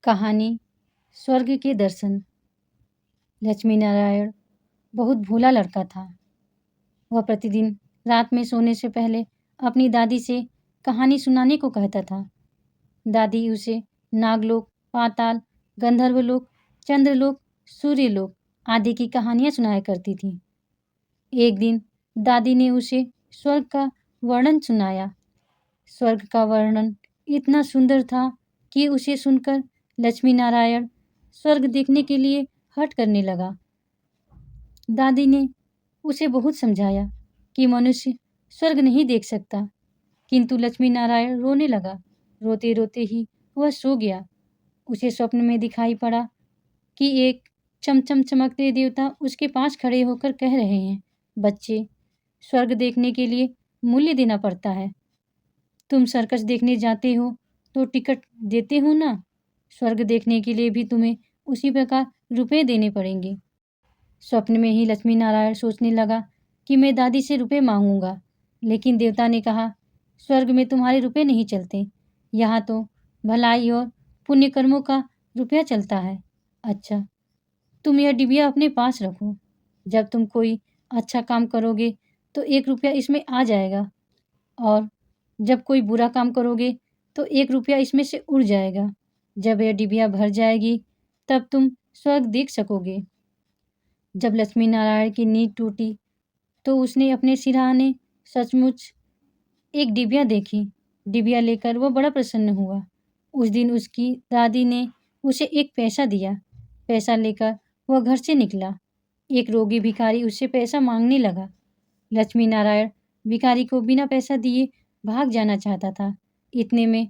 कहानी स्वर्ग के दर्शन। लक्ष्मी नारायण बहुत भोला लड़का था। वह प्रतिदिन रात में सोने से पहले अपनी दादी से कहानी सुनाने को कहता था। दादी उसे नागलोक, पाताल, गंधर्वलोक, चंद्रलोक, सूर्यलोक आदि की कहानियां सुनाया करती थी। एक दिन दादी ने उसे स्वर्ग का वर्णन सुनाया। स्वर्ग का वर्णन इतना सुंदर था कि उसे सुनकर लक्ष्मी नारायण स्वर्ग देखने के लिए हट करने लगा। दादी ने उसे बहुत समझाया कि मनुष्य स्वर्ग नहीं देख सकता, किंतु लक्ष्मी नारायण रोने लगा। रोते रोते ही वह सो गया। उसे स्वप्न में दिखाई पड़ा कि एक चमचम चमकते देवता उसके पास खड़े होकर कह रहे हैं, बच्चे, स्वर्ग देखने के लिए मूल्य देना पड़ता है। तुम सर्कस देखने जाते हो तो टिकट देते हो ना, स्वर्ग देखने के लिए भी तुम्हें उसी प्रकार रुपए देने पड़ेंगे। स्वप्न में ही लक्ष्मी नारायण सोचने लगा कि मैं दादी से रुपए मांगूंगा, लेकिन देवता ने कहा, स्वर्ग में तुम्हारे रुपए नहीं चलते, यहाँ तो भलाई और पुण्य कर्मों का रुपया चलता है। अच्छा, तुम यह डिबिया अपने पास रखो। जब तुम कोई अच्छा काम करोगे तो 1 रुपया इसमें आ जाएगा, और जब कोई बुरा काम करोगे तो 1 रुपया इसमें से उड़ जाएगा। जब यह डिबिया भर जाएगी तब तुम स्वर्ग देख सकोगे। जब लक्ष्मी नारायण की नींद टूटी तो उसने अपने सिरहाने सचमुच एक डिबिया देखी। डिबिया लेकर वह बड़ा प्रसन्न हुआ। उस दिन उसकी दादी ने उसे 1 पैसा दिया। पैसा लेकर वह घर से निकला। एक रोगी भिखारी उससे पैसा मांगने लगा। लक्ष्मी नारायण भिखारी को बिना पैसा दिए भाग जाना चाहता था। इतने में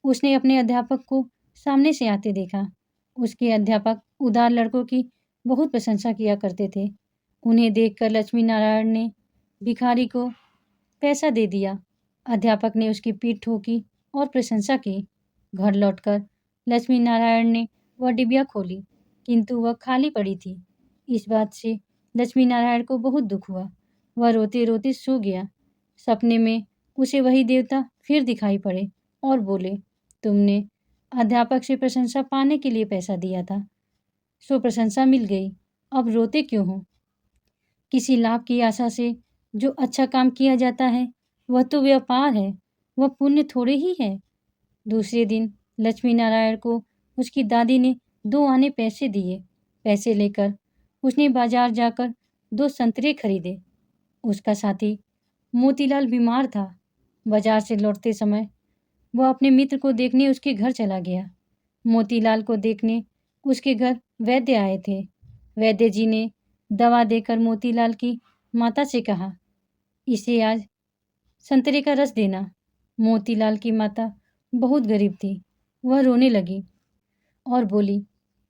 उसने अपने अध्यापक को सामने से आते देखा। उसके अध्यापक उदार लड़कों की बहुत प्रशंसा किया करते थे। उन्हें देखकर लक्ष्मी नारायण ने भिखारी को पैसा दे दिया। अध्यापक ने उसकी पीठ ठोकी और प्रशंसा की। घर लौटकर लक्ष्मी नारायण ने वह डिबिया खोली, किंतु वह खाली पड़ी थी। इस बात से लक्ष्मी नारायण को बहुत दुख हुआ। वह रोते रोते सो गया। सपने में उसे वही देवता फिर दिखाई पड़े और बोले, तुमने अध्यापक से प्रशंसा पाने के लिए पैसा दिया था, सो प्रशंसा मिल गई, अब रोते क्यों हो? किसी लाभ की आशा से जो अच्छा काम किया जाता है वह तो व्यापार है, वह पुण्य थोड़े ही है। दूसरे दिन लक्ष्मी नारायण को उसकी दादी ने 2 आने पैसे दिए। पैसे लेकर उसने बाजार जाकर 2 संतरे खरीदे। उसका साथी मोतीलाल बीमार था। बाजार से लौटते समय वह अपने मित्र को देखने उसके घर चला गया। मोतीलाल को देखने उसके घर वैद्य आए थे। वैद्य जी ने दवा देकर मोतीलाल की माता से कहा, इसे आज संतरे का रस देना। मोतीलाल की माता बहुत गरीब थी। वह रोने लगी और बोली,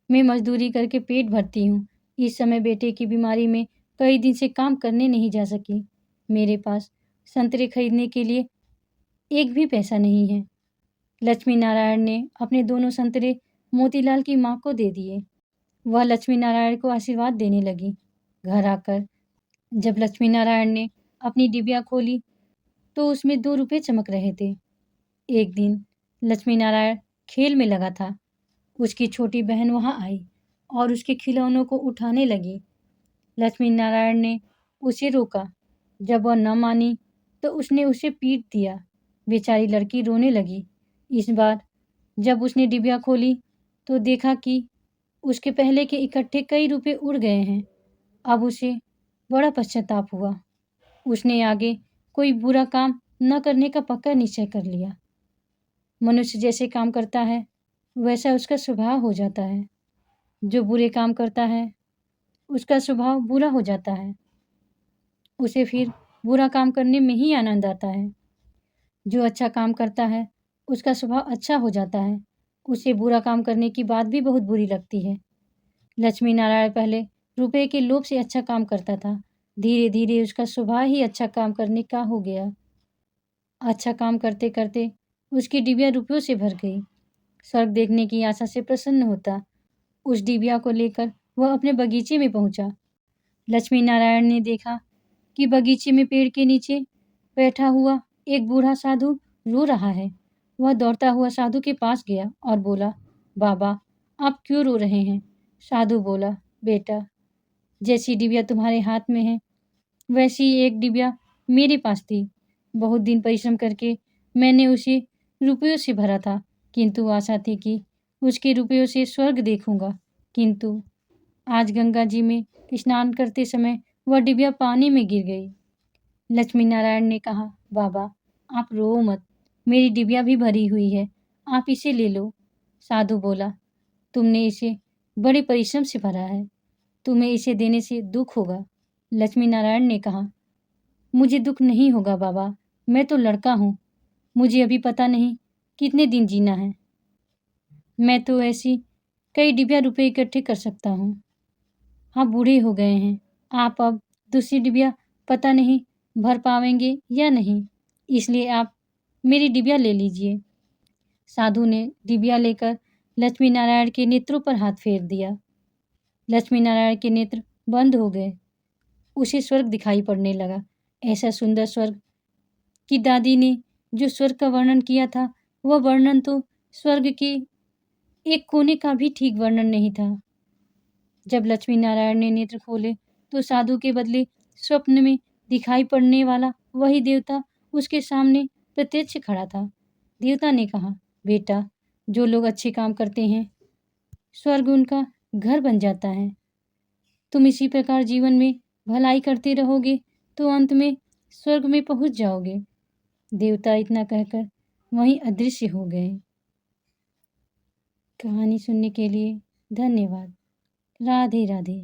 मैं मजदूरी करके पेट भरती हूँ। इस समय बेटे की बीमारी में कई दिन से काम करने नहीं जा सकी। मेरे पास संतरे खरीदने के लिए एक भी पैसा नहीं है। लक्ष्मी नारायण ने अपने दोनों संतरे मोतीलाल की माँ को दे दिए। वह लक्ष्मी नारायण को आशीर्वाद देने लगी। घर आकर जब लक्ष्मी नारायण ने अपनी डिबिया खोली तो उसमें 2 रुपए चमक रहे थे। एक दिन लक्ष्मी नारायण खेल में लगा था। उसकी छोटी बहन वहां आई और उसके खिलौनों को उठाने लगी। लक्ष्मी नारायण ने उसे रोका। जब वह न मानी तो उसने उसे पीट दिया। बेचारी लड़की रोने लगी। इस बार जब उसने डिबिया खोली तो देखा कि उसके पहले के इकट्ठे कई रुपए उड़ गए हैं। अब उसे बड़ा पश्चाताप हुआ। उसने आगे कोई बुरा काम न करने का पक्का निश्चय कर लिया। मनुष्य जैसे काम करता है वैसा उसका स्वभाव हो जाता है। जो बुरे काम करता है उसका स्वभाव बुरा हो जाता है। उसे फिर बुरा काम करने में ही आनंद आता है। जो अच्छा काम करता है उसका स्वभाव अच्छा हो जाता है। उसे बुरा काम करने की बात भी बहुत बुरी लगती है। लक्ष्मी नारायण पहले रुपए के लोभ से अच्छा काम करता था। धीरे धीरे उसका स्वभाव ही अच्छा काम करने का हो गया। अच्छा काम करते करते उसकी डिबिया रुपयों से भर गई। स्वर्ग देखने की आशा से प्रसन्न होता उस डिबिया को लेकर वह अपने बगीचे में पहुंचा। लक्ष्मी नारायण ने देखा कि बगीचे में पेड़ के नीचे बैठा हुआ एक बूढ़ा साधु रो रहा है। वह दौड़ता हुआ साधु के पास गया और बोला, बाबा, आप क्यों रो रहे हैं? साधु बोला, बेटा, जैसी डिबिया तुम्हारे हाथ में है, वैसी ही एक डिबिया मेरे पास थी। बहुत दिन परिश्रम करके मैंने उसे रुपयों से भरा था, किंतु आशा थी कि उसके रुपयों से स्वर्ग देखूंगा। किंतु आज गंगा जी में स्नान करते समय वह डिबिया पानी में गिर गई। लक्ष्मी नारायण ने कहा, बाबा, आप रो मत, मेरी डिबिया भी भरी हुई है, आप इसे ले लो। साधु बोला, तुमने इसे बड़े परिश्रम से भरा है, तुम्हें इसे देने से दुख होगा। लक्ष्मी नारायण ने कहा, मुझे दुख नहीं होगा बाबा, मैं तो लड़का हूँ, मुझे अभी पता नहीं कितने दिन जीना है। मैं तो ऐसी कई डिबिया रुपए इकट्ठे कर सकता हूँ। आप बूढ़े हो गए हैं, आप अब दूसरी डिबिया पता नहीं भर पावेंगे या नहीं, इसलिए आप मेरी डिबिया ले लीजिए। साधु ने डिबिया लेकर लक्ष्मी नारायण के नेत्रों पर हाथ फेर दिया। लक्ष्मी नारायण के नेत्र बंद हो गए। उसे स्वर्ग दिखाई पड़ने लगा। ऐसा सुंदर स्वर्ग कि दादी ने जो स्वर्ग का वर्णन किया था, वह वर्णन तो स्वर्ग के एक कोने का भी ठीक वर्णन नहीं था। जब लक्ष्मी नारायण ने नेत्र खोले तो साधु के बदले स्वप्न में दिखाई पड़ने वाला वही देवता उसके सामने प्रत्यक्ष खड़ा था। देवता ने कहा, बेटा, जो लोग अच्छे काम करते हैं, स्वर्ग उनका घर बन जाता है। तुम इसी प्रकार जीवन में भलाई करते रहोगे तो अंत में स्वर्ग में पहुंच जाओगे। देवता इतना कहकर वहीं अदृश्य हो गए। कहानी सुनने के लिए धन्यवाद। राधे राधे।